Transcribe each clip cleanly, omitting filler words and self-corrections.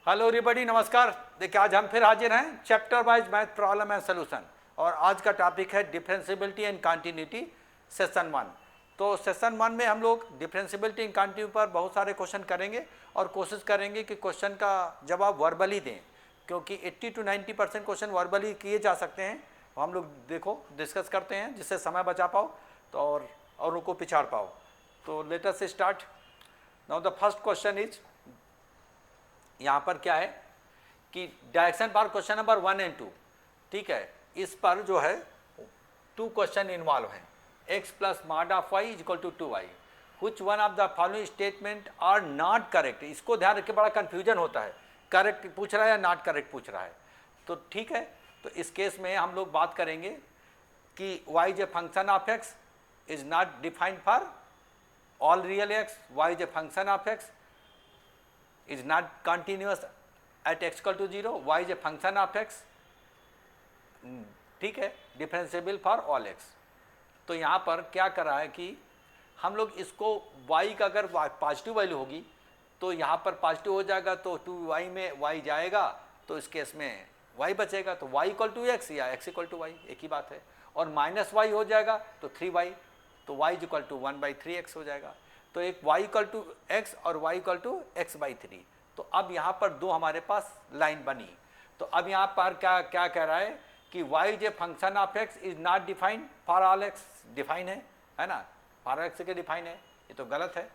Hello everybody, नमस्कार। देखिए आज हम फिर हाजिर हैं chapter wise math problem and solution, और आज का टॉपिक है डिफरेंशिएबिलिटी एंड कंटिन्यूटी सेशन 1। तो सेशन 1 में हम लोग डिफरेंशिएबिलिटी एंड कंटिन्यूटी पर बहुत सारे क्वेश्चन करेंगे और कोशिश करेंगे कि क्वेश्चन का जवाब वर्बली दें, क्योंकि 80 to 90% क्वेश्चन वर्बली किए जा सकते हैं। हम लोग देखो डिस्कस करते हैं जिससे समय बचा पाओ तो और उनको पिछाड़ पाओ। तो let us start. Now the first question is, यहाँ पर क्या है कि डायरेक्शन बार क्वेश्चन नंबर 1 एंड 2, ठीक है। इस पर जो है 2 क्वेश्चन इन्वॉल्व हैं। x plus mod of y is equal to 2y, which one of the following statement are not correct. इसको ध्यान रखिए, बड़ा कन्फ्यूजन होता है, करेक्ट पूछ रहा है या नॉट करेक्ट पूछ रहा है। तो ठीक है, तो इस केस में हम लोग बात करेंगे कि y is a function of x is not defined for all real x, y is a function of x is not continuous at x equal to 0, y is a function of x, ठीक है, differentiable for all x। तो यहाँ पर क्या कर रहा है कि हम लोग इसको y का अगर पॉजिटिव वैल्यू होगी तो यहाँ पर पॉजिटिव हो जाएगा, तो 2y में y जाएगा, तो इस केस में y बचेगा, तो y इक्वल टू x या x इक्वल टू y एक ही बात है। और माइनस y हो जाएगा तो 3y, तो y इक्वल टू 1/3x हो जाएगा। तो एक y इक्वल टू x और y इक्वल टू x/3। तो अब यहाँ पर दो हमारे पास लाइन बनी। तो अब यहाँ पर क्या कह रहा है कि y is a function of x is not defined for all x। Define है ना, फॉर x के डिफाइन है, ये तो गलत है।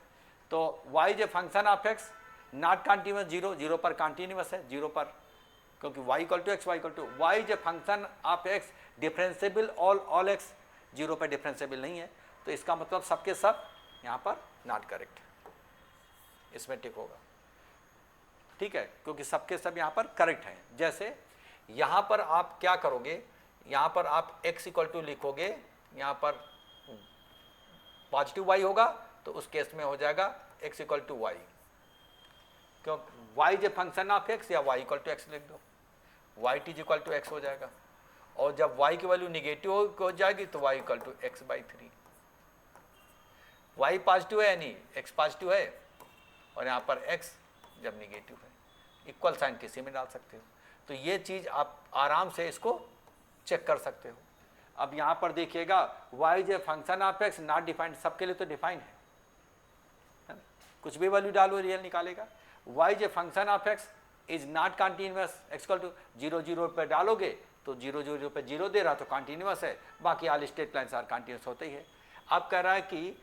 तो y is a function of x not continuous, 0 पर कंटिन्यूस है, 0 पर, क्योंकि y equal to x, y equal to y is a function of x differentiable all x, 0 पर डिफरेंशिएबल नहीं है। तो इसका मतलब सबके सब यहाँ पर नॉट करेक्ट, इसमें टिक होगा, ठीक है, क्योंकि सबके सब यहाँ पर करेक्ट हैं। जैसे यहाँ पर आप क्या करोगे, यहाँ पर आप x इक्वल टू लिखोगे, यहाँ पर पॉजिटिव y होगा तो उस केस में हो जाएगा x इक्वल टू y, क्यों y is a function of x, या y इक्वल टू x लिख दो, y is equal to x हो जाएगा। और जब y की वैल्यू निगेटिव हो जाएगी तो y equal to x/3। y positive है यानी x पॉजिटिव है, और यहाँ पर x जब निगेटिव है, इक्वल साइन किसी में डाल सकते हो। तो ये चीज़ आप आराम से इसको चेक कर सकते हो। अब यहाँ पर देखिएगा y is a function of x not defined, सबके लिए तो डिफाइन है ना? कुछ भी वैल्यू डालो रियल निकालेगा। y is a function of x is not continuous, x equal to 0 पर डालोगे तो 0 पे 0 दे रहा तो कंटिन्यूस है, बाकी all straight lines are continuous होते ही है। अब कह रहा है कि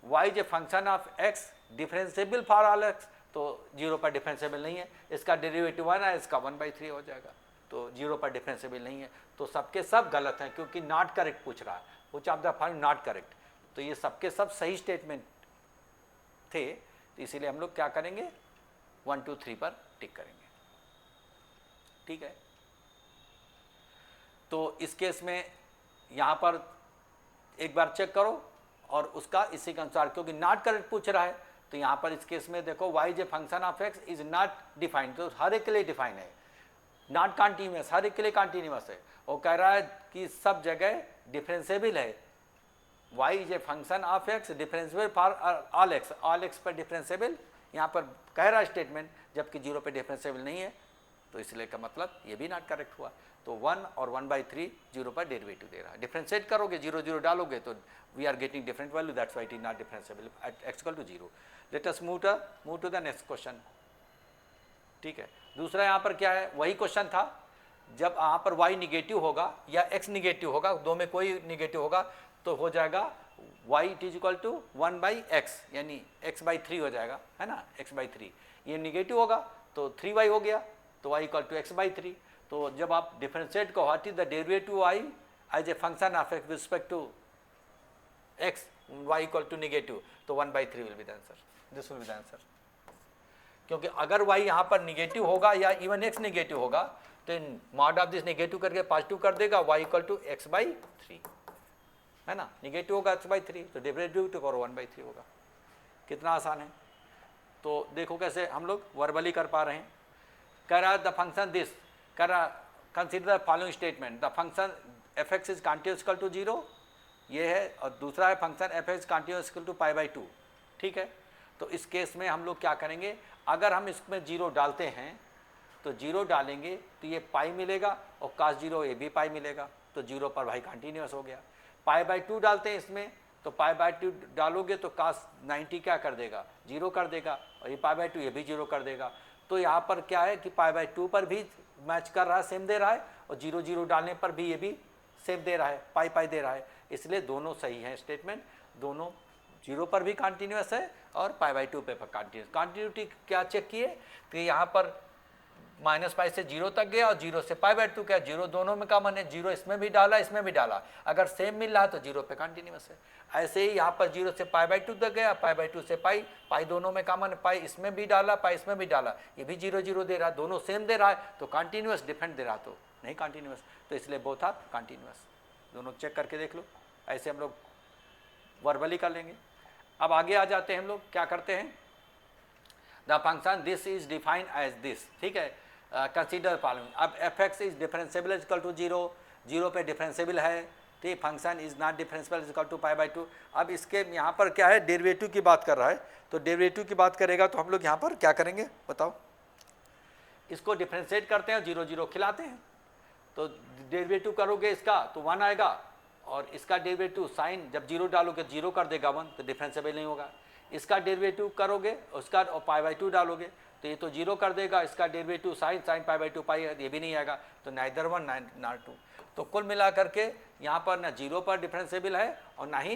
y is a function of x differentiable for all x, तो 0 पर डिफरेंशिएबल नहीं है, इसका डेरिवेटिव 1 है, इसका 1/3 हो जाएगा, तो 0 पर डिफरेंशिएबल नहीं है। तो सबके सब गलत हैं, क्योंकि नॉट करेक्ट पूछ रहा है, which of the following not correct. तो ये सबके सब सही स्टेटमेंट थे, तो इसीलिए हम लोग क्या करेंगे, 1 2 3 पर टिक करेंगे, ठीक है। तो इस केस में यहाँ पर एक बार चेक करो और उसका इसी के अनुसार, क्योंकि नॉट करेक्ट पूछ रहा है, तो यहाँ पर इस केस में देखो y is a function of x is not defined, तो हर एक के लिए डिफाइन है, नॉट कंटिन्यूस, हर एक के लिए कंटिन्यूस है। वो कह रहा है कि सब जगह डिफरेंशिएबल है, y is a function of x differentiable for all x पर डिफरेंशिएबल, यहाँ पर कह रहा है स्टेटमेंट, जबकि 0 पर डिफरेंशिएबल नहीं है, तो इसलिए का मतलब ये भी नॉट करेक्ट हुआ। तो 1 और 1/3 0 पर डेरिवेटिव दे रहा है। डिफरेंशिएट करोगे 0 डालोगे तो we are getting different value, that's why it is not differentiable at x equal to 0। Let us move to the next question, ठीक है। दूसरा यहाँ पर क्या है, वही क्वेश्चन था, जब यहाँ पर y निगेटिव होगा या x निगेटिव होगा, दो में कोई निगेटिव होगा, तो हो जाएगा y is equal to 1/x, यानी x/3 हो जाएगा, है ना, x/3। ये निगेटिव होगा तो 3y हो गया, तो y इक्वल टू x/3। तो जब आप डिफरेंशिएट को, what is the derivative y as a function of x with respect to x, y equal to negative, तो 1/3 will be the answer, this will be the answer. क्योंकि अगर y यहाँ पर negative होगा या इवन x निगेटिव होगा, तो mod of this negative करके पॉजिटिव कर देगा, y इक्वल टू x/3, है ना, निगेटिव होगा x/3, तो डेरिवेटिव तो करो 1/3 होगा। कितना आसान है। तो देखो कैसे हम लोग वर्बली कर पा रहे हैं। कह रहा द फंक्शन दिस, कह रहा consider the following statement, the function f(x) is continuous equal to 0, ये है, और दूसरा है function f(x) continuous equal to π/2, ठीक है। तो इस केस में हम लोग क्या करेंगे, अगर हम इसमें 0 डालते हैं तो 0 डालेंगे तो ये पाई मिलेगा और cos 0 ये भी पाई मिलेगा, तो 0 पर भाई कंटिन्यूस हो गया। पाई बाई 2 डालते हैं इसमें, तो पाई बाई 2 डालोगे तो cos 90 क्या कर देगा, 0 कर देगा, और ये पाई बाई 2 ये भी 0 कर देगा। तो यहाँ पर क्या है कि पाई बाई 2 पर भी मैच कर रहा है, सेम दे रहा है, और 0 0 डालने पर भी ये भी सेम दे रहा है, पाई पाई दे रहा है, इसलिए दोनों सही हैं स्टेटमेंट, दोनों 0 पर भी कंटिन्यूस है और पाई बाई 2 पे कंटिन्यूस। कंटिन्यूटी क्या चेक किए, तो यहाँ पर -पाई से 0 तक गया और 0 से पाई बाई 2 क्या, 0 दोनों में कॉमन है, 0 इसमें भी डाला इसमें भी डाला, अगर सेम मिल रहा है तो 0 पे कंटिन्यूस है। ऐसे ही यहाँ पर 0 से पाई बाई 2 तक गया, पाई बाई 2 से पाई, पाई दोनों में कॉमन है, पाई इसमें भी डाला पाई इसमें भी डाला, ये भी 0 0 दे रहा है, दोनों सेम दे रहा है, तो कंटिन्यूस, डिफरेंट दे रहा तो नहीं कंटिन्यूस, तो इसलिए बोथ आर कंटिन्यूस। दोनों चेक करके देख लो, ऐसे हम लोग वर्बली कर लेंगे। अब आगे आ जाते हैं हम लोग, क्या करते हैं, the function this is defined as this, ठीक है, कंसीडर फॉलोइंग। अब F X is differentiable is equal to 0, 0 पे डिफरेंशिएबल है, ठीक, function is not differentiable is equal to pi by 2। अब इसके यहाँ पर क्या है, डेरिवेटिव की बात कर रहा है, तो डेरिवेटिव की बात करेगा तो हम लोग यहाँ पर क्या करेंगे बताओ, इसको डिफरेंशिएट करते हैं, 0 0 खिलाते हैं, तो डेरिवेटिव करोगे इसका तो 1 आएगा, और इसका डेरिवेटिव साइन जब 0 डालोगे 0 कर देगा 1, तो डिफरेंशिएबल नहीं होगा। इसका डेरिवेटिव करोगे उसका और पाई बाई 2 डालोगे तो ये तो 0 कर देगा, इसका डेरिवेटिव साइन पाई बाई 2 पाई ये भी नहीं आएगा, तो नाइदर 1 नॉट 2। तो कुल मिला करके यहाँ पर ना 0 पर डिफरेंशिएबल है और ना ही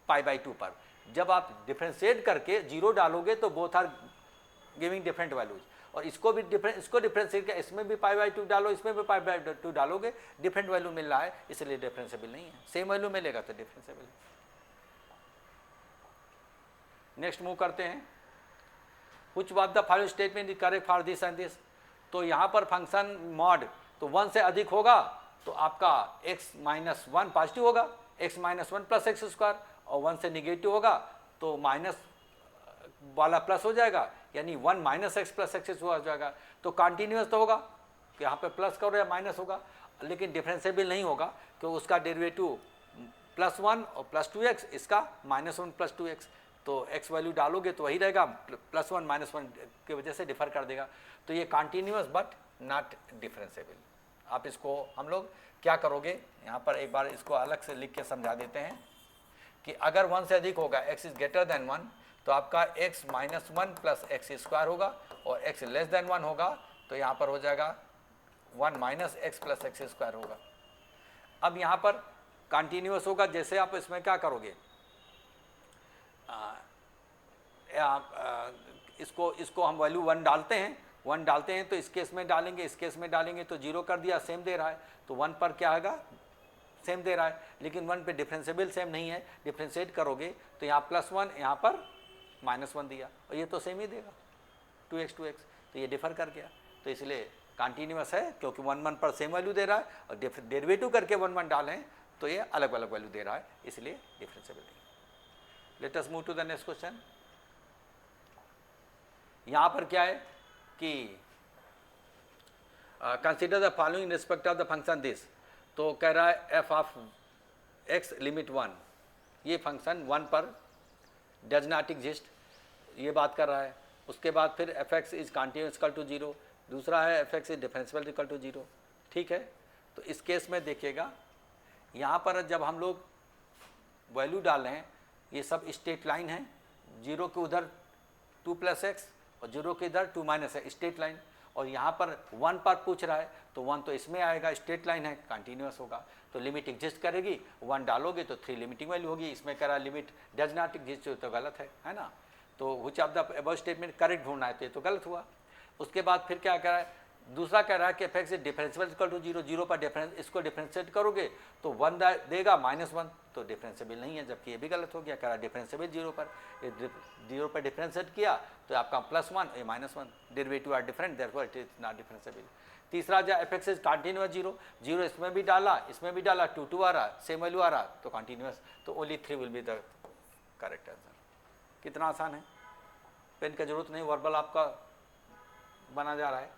पाई बाई 2 पर। जब आप डिफरेंशिएट करके 0 डालोगे तो both are giving different values, और इसको भी इसको डिफरेंशिएट कर, इसमें भी पाई बाई 2 डालो इसमें भी पाई बाई 2 डालोगे, डिफरेंट वैल्यू मिल रहा है, इसलिए डिफरेंशिएबल नहीं है, सेम वैल्यू मिलेगा तो डिफरेंशिएबल है। नेक्स्ट मूव करते हैं, which of the following statement is correct for this and this. तो यहाँ पर फंक्शन मॉड तो 1 से अधिक होगा तो आपका x माइनस 1 पॉजिटिव होगा, x minus 1 plus x square, और 1 से निगेटिव होगा तो माइनस वाला प्लस हो जाएगा, यानी 1 माइनस एक्स प्लस एक्स हो जाएगा, तो कंटिन्यूस तो होगा, यहाँ पे प्लस करो या माइनस होगा, लेकिन डिफरेंशिएबल नहीं होगा क्योंकि उसका डेरिवेटिव +1 और +2x, इसका -1 + 2x, तो x वैल्यू डालोगे तो वही रहेगा, +1 -1 की वजह से डिफर कर देगा, तो ये कंटिन्यूस बट नॉट डिफरेंशिएबल। आप इसको हम लोग क्या करोगे, यहाँ पर एक बार इसको अलग से लिख के समझा देते हैं कि अगर 1 से अधिक होगा, x इज ग्रेटर देन 1, तो आपका x minus 1 plus x square होगा, और x लेस देन 1 होगा तो यहाँ पर हो जाएगा 1 minus x plus x square होगा। अब यहाँ पर कंटिन्यूस होगा, जैसे आप इसमें क्या करोगे, इसको हम वैल्यू 1 डालते हैं, तो इस केस में डालेंगे, इस केस में डालेंगे तो 0 कर दिया, सेम दे रहा है, तो 1 पर क्या आएगा, सेम दे रहा है, लेकिन 1 पे डिफरेंशिएबल सेम नहीं है, डिफरेंशिएट करोगे तो यहाँ +1 यहाँ पर -1 दिया, और ये तो सेम ही देगा 2x, तो ये डिफर कर गया, तो इसलिए कंटिन्यूस है क्योंकि 1 1 पर सेम वैल्यू दे रहा है, और डेरिवेटिव करके 1 1 डालें तो ये अलग अलग वैल्यू दे रहा है, इसलिए डिफरेंशिएबल नहीं। Let us move to the next question. यहाँ पर क्या है कि consider the following in respect of the function this, तो कह रहा है एफ ऑफ एक्स लिमिट 1, ये फंक्शन 1 पर डज नॉट एग्जिस्ट, ये बात कर रहा है। उसके बाद फिर F X is continuous equal to 0, दूसरा है F X is differentiable equal to 0, ठीक है। तो इस केस में देखिएगा, यहाँ पर जब हम लोग वैल्यू डाल रहे हैं, ये सब स्ट्रेट लाइन है, 0 के उधर 2 + x और 0 के इधर 2 - है, स्ट्रेट लाइन, और यहाँ पर 1 पर पूछ रहा है तो 1 तो इसमें आएगा, स्ट्रेट लाइन है, कंटिन्यूस होगा, तो लिमिट एग्जिस्ट करेगी, 1 डालोगे तो 3 लिमिटिंग वैल्यू होगी, इसमें कह रहा है लिमिट डज नॉट एग्जिस्ट, तो गलत है ना। तो which of the above statement correct ढूंढना है, तो ये तो गलत हुआ। उसके बाद फिर क्या कह रहा है, दूसरा कह रहा है कि F X differentiable equal to 0, 0 पर डिफरेंस, इसको डिफरेंशिएट करोगे तो 1 देगा -1, तो डिफरेंशिएबल नहीं है, जबकि ये भी गलत हो गया, कह रहा है डिफरेंशिएबल 0 पर, 0 पर डिफरेंशिएट किया तो आपका +1 ये -1, derivative are different, therefore it is not differentiable. तीसरा जो एफ एक्स इज कंटिन्यूस 0, 0 इसमें भी डाला इसमें भी डाला, 2 2 आ रहा, सेम वैल्यू आ रहा, तो कंटिन्यूस, तो only 3 will be the correct answer. कितना आसान है, पेन की जरूरत नहीं, वर्बल आपका बना जा रहा है।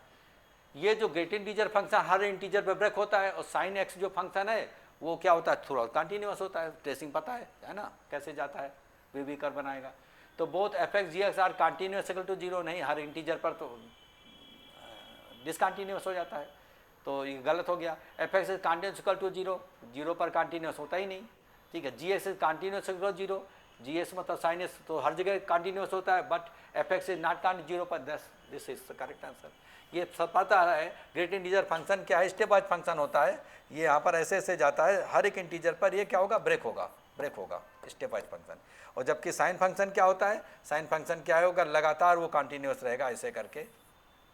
ये जो ग्रेट इंटीजर फंक्शन हर इंटीजर पे ब्रेक होता है, और साइन एक्स जो फंक्शन है वो क्या होता है, थ्रू आउट कंटिन्यूस होता है, ट्रेसिंग पता है ना कैसे जाता है, वी कर बनाएगा। तो both F X G X are continuous equal to 0, नहीं हर इंटीजर पर तो डिसकंटिन्यूस हो जाता है, तो ये गलत हो गया। F X is continuous equal to zero, zero पर कॉन्टिन्यूस होता ही नहीं, ठीक है। G X is continuous equal to zero, G S मतलब साइन एस तो हर जगह कॉन्टिन्यूस होता है, but F X is not continuous zero पर, this is the correct answer. ये सब पता है ग्रेट इंटीजर फंक्शन क्या है, स्टेप वाइज फंक्शन होता है, ये यहाँ पर ऐसे ऐसे जाता है, हर एक इंटीजर पर ये क्या होगा, ब्रेक होगा स्टेप वाइज फंक्शन। और जबकि साइन फंक्शन क्या होता है, साइन फंक्शन क्या होगा, लगातार वो कॉन्टिन्यूस रहेगा ऐसे करके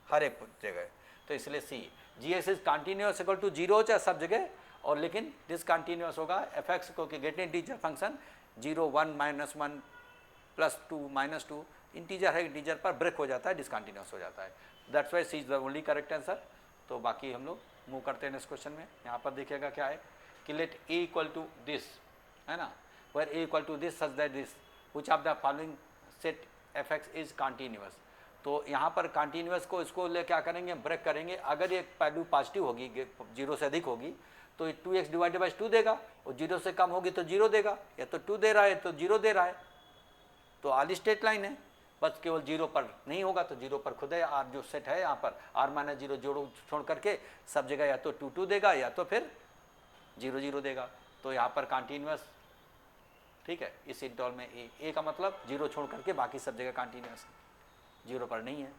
हर एक जगह। तो इसलिए C, G S is continuous equal to zero चाहे सब जगह, और लेकिन डिसकंटिन्यूस होगा एफ एक्स को, कि ग्रेट इंटीजर फंक्शन 0 1 -1 +2 -2 इंटीजर है, इंटीजर पर ब्रेक हो जाता है, डिसकंटिन्यूस हो जाता है। That's why C is the only correct answer. तो बाकी हम लोग मूव करते हैं नेक्स्ट क्वेश्चन में। यहाँ पर देखिएगा क्या है कि let A equal to this, है ना, where A equal to this such that this which of the following set F X is continuous. तो यहाँ पर कॉन्टिन्यूस को इसको ले क्या करेंगे, ब्रेक करेंगे। अगर ये वैल्यू पॉजिटिव होगी, जीरो से अधिक होगी, तो ये 2x डिवाइडेड बाई 2 देगा, और जीरो से कम होगी तो जीरो देगा, या तो 2 दे रहा है तो जीरो दे रहा है, तो ऑल स्ट्रेट लाइन है, बस केवल जीरो पर नहीं होगा, तो जीरो पर खुद है आर जो सेट है यहाँ पर r-0 जोड़ो छोड़ करके सब जगह या तो 2 2 देगा या तो फिर 0 0 देगा। तो यहाँ पर कॉन्टिन्यूस, ठीक है, इस इंटरवल में ए का मतलब जीरो छोड़ करके बाकी सब जगह कॉन्टिन्यूस, जीरो पर नहीं है,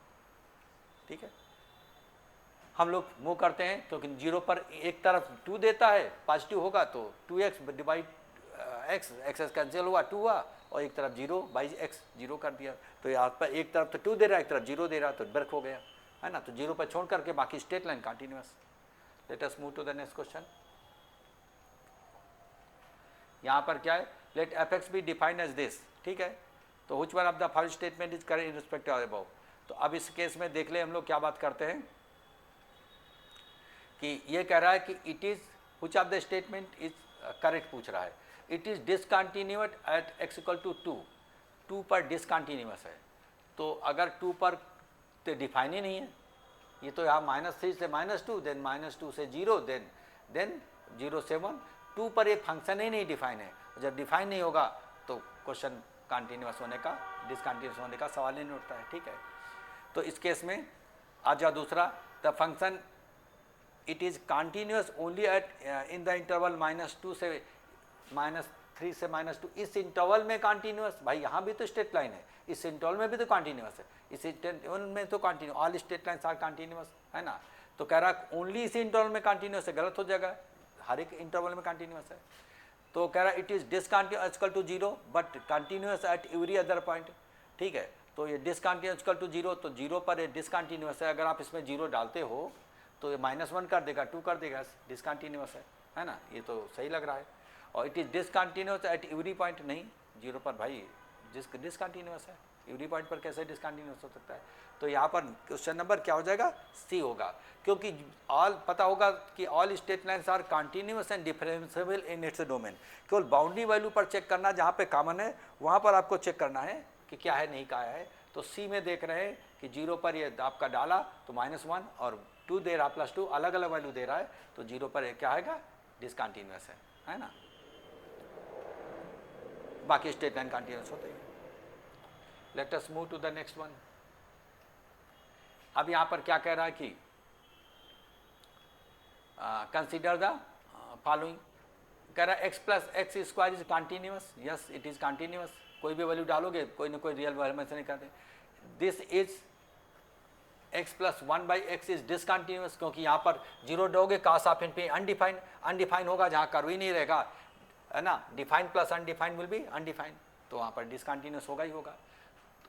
ठीक है। हम लोग मूव करते हैं, क्योंकि जीरो पर एक तरफ 2 देता है, पॉजिटिव होगा तो 2x divide x, x cancel हुआ 2 हुआ, और एक तरफ 0 बाई एक्स 0 कर दिया। तो यहाँ पर एक तरफ तो 2 दे रहा है, एक तरफ 0 दे रहा है, तो ब्रेक हो गया, है ना। तो 0 पर छोड़ करके बाकी straight line continuous. Let us move to the next question. यहाँ पर क्या है, let F X be defined as this, ठीक है। तो which one of the following statement is correct in respect to above. तो अब इस केस में देख ले हम लोग क्या बात करते हैं, कि ये कह रहा है कि it is which of the statement is correct पूछ रहा है। It is discontinuous at x equal to 2, 2 पर डिसकंटिन्यूअस है। तो अगर 2 पर तो डिफाइन ही नहीं है, ये तो यहाँ -3 से -2, देन -2 से 0, देन 0 से 1, 2 पर ये फंक्शन ही नहीं डिफाइन है। जब डिफाइन नहीं होगा तो क्वेश्चन कंटिन्यूअस होने का, डिसकंटिन्यूअस होने का सवाल ही नहीं उठता है, ठीक है। तो इस केस में आ जाओ दूसरा, the function it is continuous only at in the interval -2 से -3 से -2, इस इंटरवल में कंटिन्यूअस। भाई यहाँ भी तो स्ट्रेट लाइन है, इस इंटरवल में भी तो कंटिन्यूअस है, इस इंटरवल में तो continue, all straight lines are continuous, है ना। तो कह रहा ओनली इस इंटरवल में कंटिन्यूअस है, गलत हो जाएगा, हर एक इंटरवल में कंटिन्यूअस है। तो कह रहा it is discontinuous equal to 0 but continuous at every other point, ठीक है। तो ये डिसकंटिन्यूअस इक्वल टू 0, तो 0 पर ये डिसकंटिन्यूअस है। अगर आप इसमें 0 डालते हो तो ये -1 कर देगा, 2 कर देगा, डिसकंटिन्यूअस है ना, ये तो सही लग रहा है। और it is discontinuous at every point, नहीं 0 पर भाई डिसकंटिन्यूअस है, एवरी पॉइंट पर कैसे डिसकंटिन्यूअस हो सकता है। तो यहाँ पर क्वेश्चन नंबर क्या हो जाएगा, सी होगा, क्योंकि ऑल पता होगा कि all straight lines are continuous and differentiable in its domain. केवल बाउंड्री वैल्यू पर चेक करना, जहाँ पे कॉमन है वहाँ पर आपको चेक करना है कि क्या है नहीं क्या है। तो सी में देख रहे हैं कि 0 पर ये आपका डाला तो -1 और 2 दे रहा +2, अलग अलग वैल्यू दे रहा है, तो 0 पर क्या आएगा, डिसकंटिन्यूअस है ना। बाकी स्ट्रेट लाइन कंटिन्यूअस होते हैं। Let us move to the next one. अब यहाँ पर क्या कह रहा है कि कंसीडर द फॉलोइंग, कह रहा है x plus x square is continuous, yes it is continuous. कोई भी वैल्यू डालोगे कोई ना कोई रियल वैल्यू में से नहीं करते। This is x plus 1/x is discontinuous, क्योंकि यहाँ पर 0 दोगे कास ऑफ इनफिनिटी अनडिफाइन होगा, जहाँ कर्व ही नहीं रहेगा, है ना। Define plus undefined will be undefined, तो वहाँ पर डिसकंटिन्यूअस होगा ही होगा।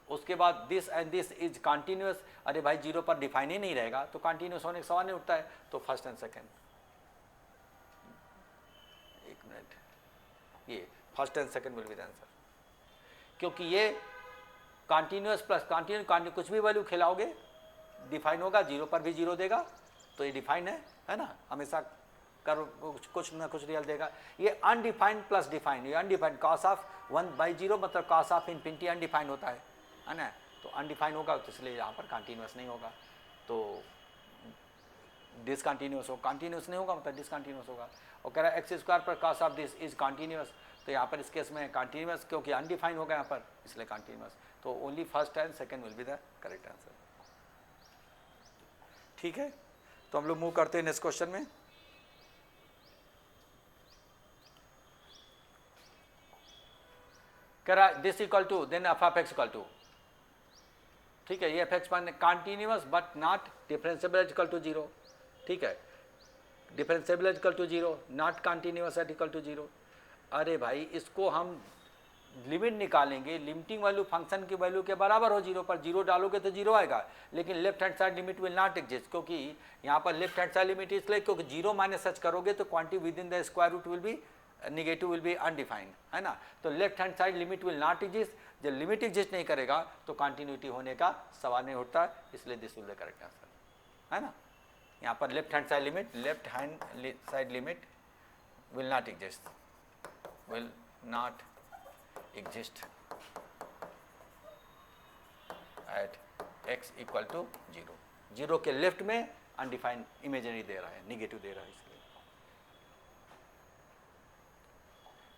उसके बाद this and this is continuous, अरे भाई 0 पर डिफाइन ही नहीं रहेगा तो कंटिन्यूअस होने का सवाल नहीं उठता है। तो फर्स्ट एंड सेकेंड, एक मिनट, ये first and second will be the answer, क्योंकि ये कंटिन्यूअस प्लस कंटिन्यू कुछ भी वैल्यू खिलाओगे डिफाइन होगा, 0 पर भी 0 देगा, तो ये डिफाइन है ना, हमेशा कर कुछ ना कुछ रियल देगा। ये अनडिफाइंड प्लस डिफाइंड, ये अनडिफाइंड कॉस ऑफ 1/0 मतलब कॉस ऑफ इनफिनिटी अनडिफाइंड होता है ना। तो अनडिफाइंड होगा तो इसलिए यहाँ पर कंटिन्यूअस नहीं होगा, तो डिसकंटिन्यूअस हो, कंटिन्यूअस नहीं होगा मतलब डिसकंटिन्यूअस होगा। और कह रहा है एक्स स्क्वायर पर cos of this is continuous, तो यहाँ पर इस केस में कंटिन्यूअस क्योंकि अनडिफाइंड होगा यहाँ पर, इसलिए कंटिन्यूअस। तो only first and second will be the correct answer. ठीक है, तो हम लोग मूव करते हैं नेक्स्ट क्वेश्चन में। कह रहा this equal to then F of X equal to, ठीक है, ये F X continuous but not differentiable equal to zero, ठीक है, differentiable equal to zero, not continuous at equal to zero. अरे भाई इसको हम लिमिट निकालेंगे, लिमिटिंग वैल्यू फंक्शन की वैल्यू के बराबर हो जीरो पर, जीरो डालोगे तो जीरो आएगा, लेकिन left hand side limit will not exist, क्योंकि यहाँ पर लेफ्ट हैंड साइड लिमिट इसलिए क्योंकि जीरो माइनस सच करोगे तो quantity within the square root will be negative, will be undefined, है ना। तो left hand side limit will not exist, जब लिमिट एग्जिस्ट नहीं करेगा तो कंटिन्यूटी होने का सवाल नहीं उठता, इसलिए this will be correct answer, है ना। यहाँ पर left hand side limit will not exist, will not exist at x equal to 0, zero के लेफ्ट में अनडिफाइंड इमेजिनरी दे रहा है, निगेटिव दे रहा है, इसलिए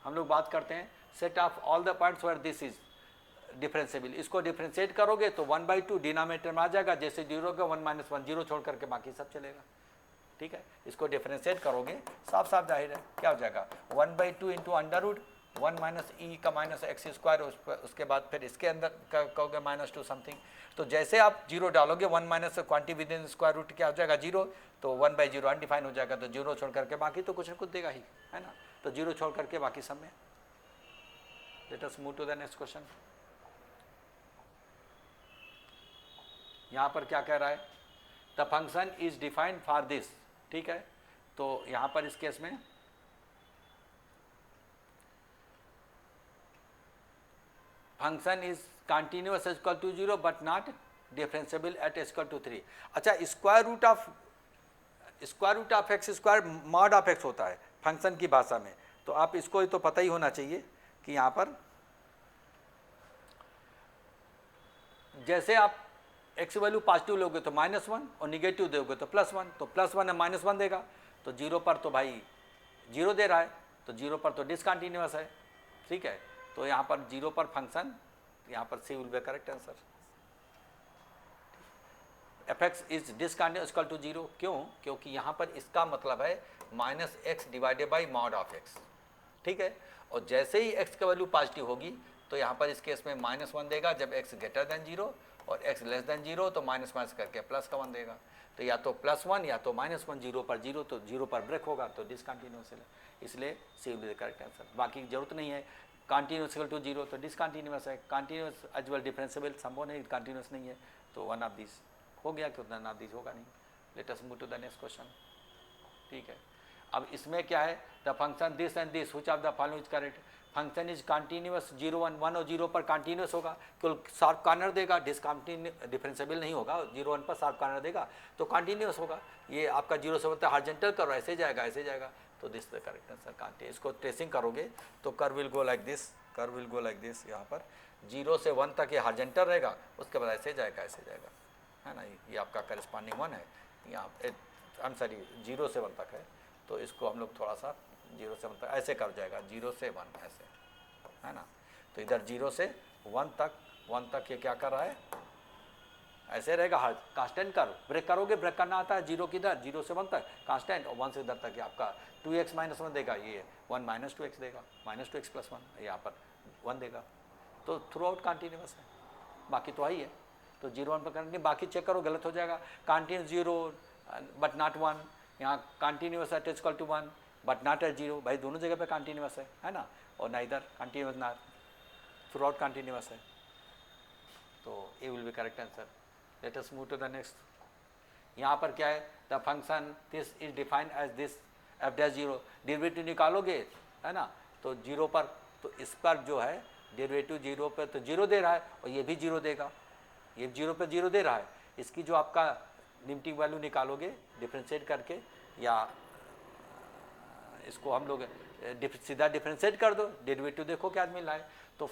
हम लोग बात करते हैं set of all the points where this is differentiable. इसको डिफरेंशिएट करोगे तो 1/2 डिनोमिनेटर में आ जाएगा, जैसे जीरो का 1 - 1 जीरो छोड़ करके बाकी सब चलेगा, ठीक है। इसको डिफरेंशिएट करोगे साफ साफ जाहिर है क्या हो जाएगा, 1/2 इंटू अंडर रूट 1 माइनस ई का माइनस एक्स स्क्वायर, उसके बाद फिर इसके अंदर कहोगे -2 समथिंग। तो जैसे आप जीरो डालोगे 1 minus quantity within square root क्या हो जाएगा जीरो, तो 1/0 अनडिफाइन हो जाएगा, तो जीरो छोड़ करके बाकी तो कुछ न कुछ देगा ही, है ना। तो जीरो छोड़ करके बाकी सब में। Let us move to the next question. यहाँ पर क्या कह रहा है, the function is defined for this, ठीक है। तो यहाँ पर इस केस में function is continuous equal to 0 but not differentiable at equal to 3। अच्छा, square root of x square mod of x होता है फंक्शन की भाषा में, तो आप इसको तो पता ही होना चाहिए कि यहाँ पर जैसे आप एक्स वैल्यू पॉजिटिव लोगे तो -1 और निगेटिव दोगे तो +1, तो +1 है -1 देगा, तो जीरो पर तो भाई जीरो दे रहा है, तो जीरो पर तो डिसकंटिन्यूअस है, ठीक है। तो यहाँ पर जीरो पर फंक्शन, यहाँ पर C will be correct answer. F X is discontinuous equal to 0, क्यों, क्योंकि यहाँ पर इसका मतलब है -x divided by mod of x, ठीक है। और जैसे ही x का वैल्यू पॉजिटिव होगी तो यहाँ पर इस केस में -1 देगा, जब x ग्रेटर देन 0 और x लेस देन 0 तो माइनस करके प्लस का 1 देगा, तो या तो +1 या तो -1, जीरो पर जीरो, तो जीरो पर ब्रेक होगा तो डिसकंटिन्यूअस है, इसलिए C will be the correct answer. बाकी की जरूरत नहीं है, कंटिन्यूअस इक्वल टू 0 तो डिसकंटिन्यूअस है, कंटिन्यूअस एज वेल डिफरेंशिएबल संभव नहीं, कंटिन्यूअस नहीं है, तो वन ऑफ दिस हो गया, कि वन ऑफ दिस होगा नहीं। Let us move to the next question, ठीक है। अब इसमें क्या है, the function this and this which of the following is correct, function is continuous 0 1 1 और 0 पर कंटिन्यूअस होगा, केवल शार्प कॉर्नर देगा, डिफरेंशिएबल नहीं होगा, 0 1 पर शार्प कॉर्नर देगा तो कंटिन्यूअस होगा। ये आपका 0 से बनता है हॉरिजॉन्टल करो, ऐसे जाएगा ऐसे जाएगा, तो दिस द करेक्ट आंसर कांटे। इसको ट्रेसिंग करोगे तो curve will go like this, curve will go like this, यहाँ पर 0 से 1 तक ये हॉरिजॉन्टल रहेगा, उसके बाद ऐसे जाएगा है ना, ये आपका करेस्पॉन्डिंग 1 है, यहाँ आई एम सॉरी 0 से 1 तक है, तो इसको हम लोग थोड़ा सा 0 से 1 तक ऐसे कर जाएगा, 0 से 1 ऐसे, है ना। तो इधर 0 से 1 तक ये क्या कर रहा है, ऐसे रहेगा, हर कांस्टेंट कर, ब्रेक करोगे, ब्रेक करना आता है 0 किधर, 0 से 1 तक कांस्टेंट, और 1 से इधर तक आपका 2x - 1 देगा, ये 1 - 2x देगा, -2x + 1 यहाँ पर 1 देगा, तो थ्रू आउट कंटिन्यूअस है, बाकी तो आई है। तो 0 1 पर करंट, बाकी चेक करो गलत हो जाएगा, कंटिन्यूअस 0 बट नॉट 1, यहाँ continuous at equal to 1 but not at 0, भाई दोनों जगह पे कंटिन्यूअस है ना, और ना इधर कंटिन्यूअस ना थ्रू आउट कंटिन्यूअस है, तो A will be correct answer. Let us move to the next. यहाँ पर क्या है, the function this is defined as this f'0, derivative निकालोगे है ना, तो 0 पर, तो इस पर जो है डेरिवेटिव 0 पर तो 0 दे रहा है, और ये भी 0 देगा, ये 0 पर 0 दे रहा है, इसकी जो आपका लिमिटिंग वैल्यू निकालोगे डिफरेंशिएट करके, या इसको हम लोग सीधा डिफरेंशिएट कर दो, डेरिवेटिव देखो क्या मिल रहा है, तो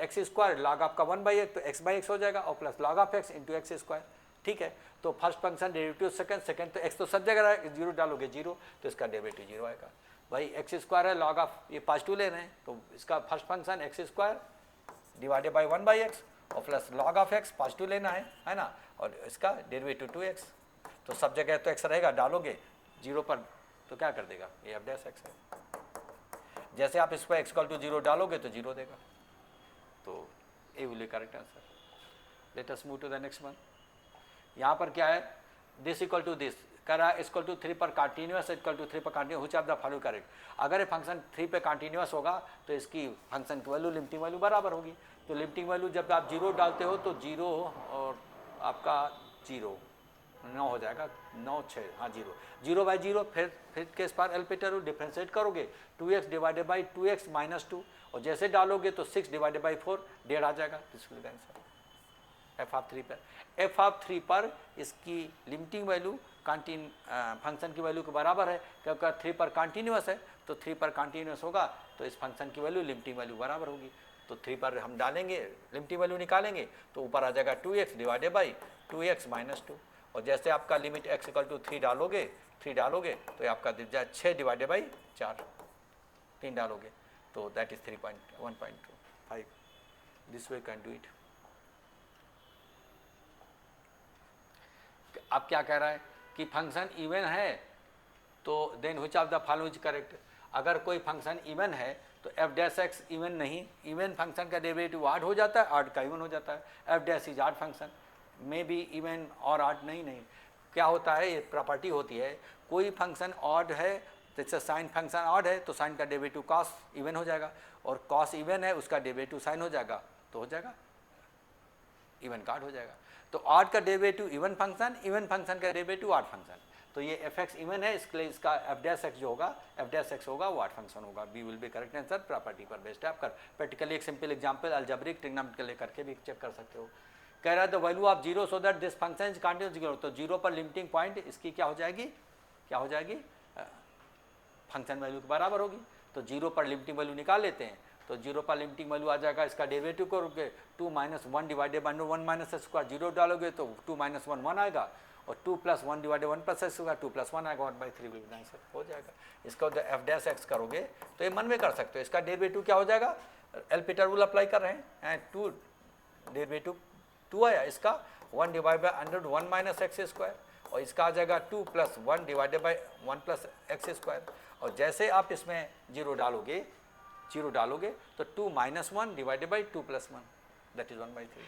एक्स स्क्वायर लॉग आपका 1/x तो x/x हो जाएगा, और plus log of x into x square, ठीक है। तो फर्स्ट फंक्शन डेरिवेटिव सेकंड तो x तो सब जगह है, 0 डालोगे 0, तो इसका डेरिवेटिव 0 आएगा। भाई एक्स स्क्वायर है, लॉग ऑफ ये पॉजिटिव ले रहे हैं, तो इसका first function x square divided by 1/x और plus log of x positive लेना है ना, और इसका डेरिवेटिव 2x, तो सब जगह तो एक्स रहेगा, डालोगे 0 पर तो क्या कर देगा, ये एफ डैश एक्स है। जैसे आप इस पर एक्स इक्वल टू 0 डालोगे तो 0 देगा, तो A will be correct answer. Let us move to the next one. यहाँ पर क्या है, दिस इक्वल टू दिस कह रहा है इक्वल टू 3 पर कंटिन्यूस, इक्वल टू 3 पर continuous, which of the following correct. अगर ये फंक्शन 3 पे कंटिन्यूस होगा तो इसकी फंक्शन की वैल्यू लिमिटिंग वैल्यू बराबर होगी। तो लिमिटिंग वैल्यू जब आप 0 डालते हो तो 0 और आपका 0 9 हो जाएगा, 9 6 हाँ 0 बाई 0। फिर केस पर एल्पिटर डिफ्रेंशिएट करोगे 2x divided by 2x minus 2, और जैसे डालोगे तो 6 डिवाइडेड बाई 4 1.5 आ जाएगा। This will B answer F of 3 पर। एफ ऑफ 3 पर इसकी लिमिटिंग वैल्यू कंटिन्यू फंक्शन की वैल्यू के बराबर है, क्योंकि 3 पर कंटिन्यूस है, तो 3 पर कंटिन्यूस होगा तो इस फंक्शन की वैल्यू लिमिटिंग वैल्यू बराबर होगी। तो 3 पर हम डालेंगे, लिमिटिंग वैल्यू निकालेंगे तो ऊपर आ जाएगा 2x divided by 2x minus 2, और जैसे आपका लिमिट x इक्वल टू 3 डालोगे तो ये आपका दिख जाए 6 डिवाइडेड बाई 4, 3 डालोगे तो that is 3.1.25। This way can do it. अब क्या कह रहा है कि फंक्शन इवन है तो then which of the following is correct. अगर कोई फंक्शन इवन है तो एफ डैश एक्स इवन नहीं, इवन फंक्शन का डेरिवेटिव ऑड हो जाता है, ऑड का इवन हो जाता है। F dash is odd function, may be even और ऑड नहीं। क्या होता है, ये प्रॉपर्टी होती है, कोई फंक्शन ऑड है जैसे साइन फंक्शन ऑड है तो साइन का डेरिवेटिव कॉस इवन हो जाएगा, और कॉस इवन है उसका डेरिवेटिव साइन हो जाएगा, तो हो जाएगा इवन का ऑड हो जाएगा। तो ऑड का डेरिवेटिव इवन फंक्शन का डेरिवेटिव ऑड फंक्शन। तो ये एफ एक्स इवन है, इसके लिए इसका एफ डैश एक्स जो होगा, एफ डैश एक्स होगा वो ऑड फंक्शन होगा। B will be correct answer, property पर बेस्ड है। आप कर प्रैक्टिकली एक सिंपल एग्जांपल अलजेब्रिक ट्रिग्नोमेट्रिकल करके भी चेक कर सकते हो। कह रहा है the value of 0 so that this function is continuous. तो 0 पर लिमिटिंग पॉइंट इसकी क्या हो जाएगी, फंक्शन वैल्यू के बराबर होगी। तो 0 पर लिमिटिंग वैल्यू निकाल लेते हैं, तो 0 पर लिमिटिंग वैल्यू आ जाएगा, इसका डेरिवेटिव करोगे 2 - 1 divided by 1 minus x square, 0 डालोगे तो 2 - 1 1 आएगा, और 2 + 1 डिवाइडेड 1 + एक्स स्क्वायर 2 + 1 आएगा, 1/3 विल बी आंसर हो जाएगा। इसका एफ डैश एक्स करोगे तो ये मन में कर सकते हो, इसका डेरिवेटिव क्या हो जाएगा, एल्पिटर रूल अप्लाई कर रहे हैं, 2 डेरिवेटिव 2 आया, इसका 1 divide by under 1 minus x square, और इसका आ जाएगा 2 + 1 डिवाइडेड बाई 1 + एक्स स्क्वायर। और जैसे आप इसमें 0 डालोगे तो 2 - 1 divided by 2 + 1 that is 1/3,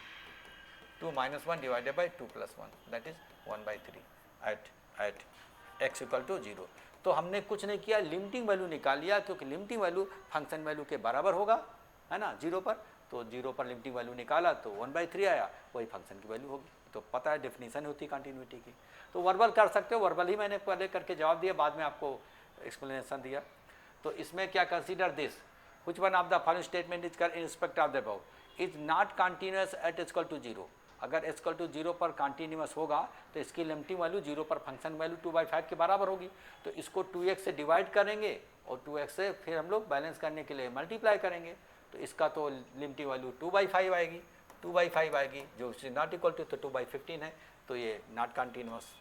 2 - 1 divided by 2 + 1 that is 1/3 at x equal to 0। तो हमने कुछ नहीं किया, लिमिटिंग वैल्यू निकाल लिया, क्योंकि लिमिटिंग वैल्यू फंक्शन वैल्यू के बराबर होगा, है ना 0 पर। तो 0 पर लिमिटिंग वैल्यू निकाला तो 1/3 आया, वही फंक्शन की वैल्यू होगी। तो पता है डेफिनेशन होती है कंटिन्यूटी की। तो वर्बल कर सकते हो, वर्बल ही मैंने पहले करके जवाब दिया, बाद में आपको एक्सप्लेनेशन दिया। तो इसमें क्या, consider this which one of the following statement is in respect of the above is not continuous at equal to 0। अगर इक्वल टू 0 पर कंटिन्यूअस होगा तो इसकी लिमिटिंग वैल्यू 0 पर फंक्शन वैल्यू 2/5 के बराबर होगी। तो इसको 2x से डिवाइड करेंगे और 2x से फिर हम लोग बैलेंस करने के लिए मल्टीप्लाई करेंगे, तो इसका तो लिमिटिंग वैल्यू 2/5 आएगी, 2/5 आएगी, जो नॉट इक्वल टू तो 2/15 है, तो ये नॉट कंटिन्यूअस।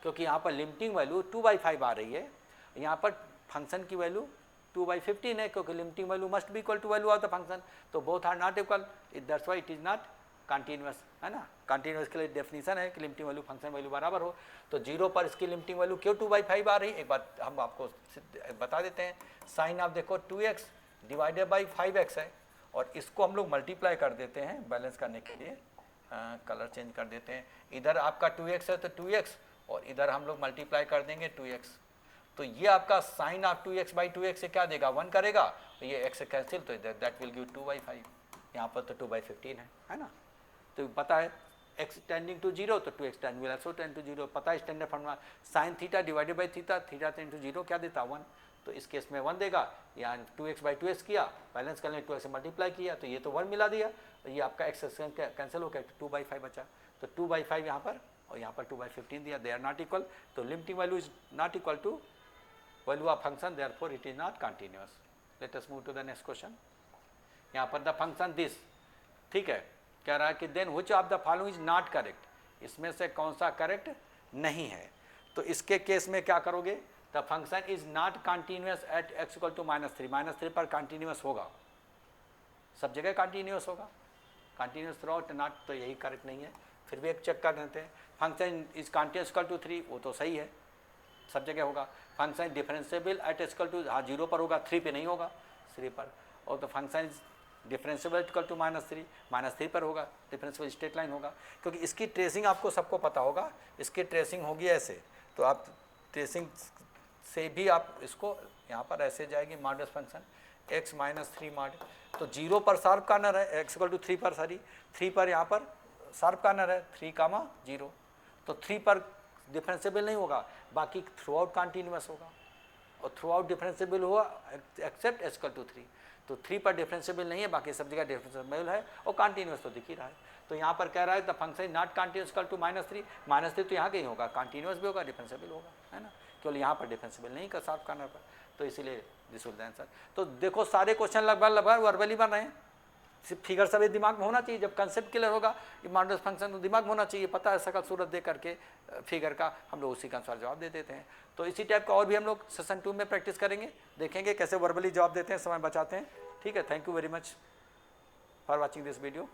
क्योंकि यहाँ पर लिमिटिंग वैल्यू 2/5 आ रही है, यहाँ पर फंक्शन की वैल्यू 2/15 है, क्योंकि limiting value must be equal to value of the function, तो both are not equal, that's why it is not continuous, है ना। कंटिन्यूअस के लिए डेफिनेशन है कि लिमिटिंग वैल्यू फंक्शन वैल्यू बराबर हो। तो 0 पर इसकी लिमिटिंग वैल्यू क्यों 2/5 आ रही है, एक बात हम आपको बता देते हैं। साइन आप देखो 2x डिवाइडेड बाई 5x है, और इसको हम लोग मल्टीप्लाई कर देते हैं बैलेंस करने के लिए, कलर चेंज कर देते हैं। इधर आपका 2x है तो 2x, और इधर हम लोग मल्टीप्लाई कर देंगे 2x, तो ये आपका साइन ऑफ 2x/2x से क्या देगा, 1 करेगा, तो ये x से कैंसिल, तो दैट विल गिव 2/5। यहाँ पर तो 2/15 है ना। तो पता है x टेंडिंग टू 0 तो 2x tend will also tend to 0, पता है standard formula sine theta divided by theta, theta tend to 0 क्या देता 1, तो इस केस में 1 देगा। यहाँ 2x/2x किया, बैलेंस करने 2x से मल्टीप्लाई किया तो ये तो 1 मिला दिया, तो ये आपका x कैंसिल हो गया, 2/5 बचा। तो 2/5 यहाँ पर और यहाँ पर 2/15 दिया, दे आर नॉट इक्वल, तो limiting value is not equal to value of function, therefore it is not continuous. Let us move to the next question. यहाँ पर द फंक्शन दिस, ठीक है, कह रहा है कि then which of the following is not correct, इसमें से कौन सा करेक्ट नहीं है। तो इसके केस में क्या करोगे, the function is not continuous at x equal to -3, -3 पर कंटिन्यूअस होगा, सब जगह कंटिन्यूअस होगा, कंटिन्यूअस थ्रू आउट नॉट, तो यही करेक्ट नहीं है। फिर भी एक चेक कर लेते हैं। Function is continuous equal to 3, वो तो सही है, सब जगह होगा। Function differentiable at equal to, हाँ 0 पर होगा, 3 पे नहीं होगा, 3 पर। और तो function is differentiable equal to -3 पर होगा, डिफरेंशिएबल स्ट्रेट लाइन होगा। क्योंकि इसकी ट्रेसिंग आपको सबको पता होगा, इसकी ट्रेसिंग होगी ऐसे, तो आप ट्रेसिंग से भी आप इसको यहाँ पर ऐसे जाएगी मॉडुलस फंक्शन x - 3 मॉड, तो 0 पर शार्प कॉर्नर है, x इक्वल टू 3 पर, सॉरी 3 पर यहाँ पर शार्प कॉर्नर है, 3, 0, तो 3 पर डिफरेंशिएबल नहीं होगा, बाकी थ्रू आउट कॉन्टीन्यूअस होगा, और थ्रू आउट डिफरेंशिएबल हुआ एक्सेप्ट x इक्वल टू 3, तो 3 पर डिफरेंशिएबल नहीं है, बाकी सब जगह डिफरेंशिएबल है, और कॉन्टीन्यूअस तो दिख ही रहा है। तो यहाँ पर कह रहा है the function not continuous equal to -3 तो यहाँ कहीं होगा, कॉन्टीन्यूअस भी होगा, डिफरेंशिएबल होगा, है ना, केवल यहाँ पर डिफरेंशिएबल नहीं कर शार्प कॉर्नर पर, तो इसीलिए दिस विल द आंसर। तो देखो सारे क्वेश्चन लगभग वर्बली बन रहे हैं, सिर्फ फिगर सब दिमाग में होना चाहिए, जब कंसेप्ट क्लियर होगा ये मॉडुलस फंक्शन तो दिमाग में होना चाहिए, पता है शकल सूरत देख करके फिगर का हम लोग उसी के अनुसार जवाब दे देते हैं। तो इसी टाइप का और भी हम लोग सेशन 2 में प्रैक्टिस करेंगे, देखेंगे कैसे वर्बली जवाब देते हैं, समय बचाते हैं। ठीक है, thank you very much for watching this video.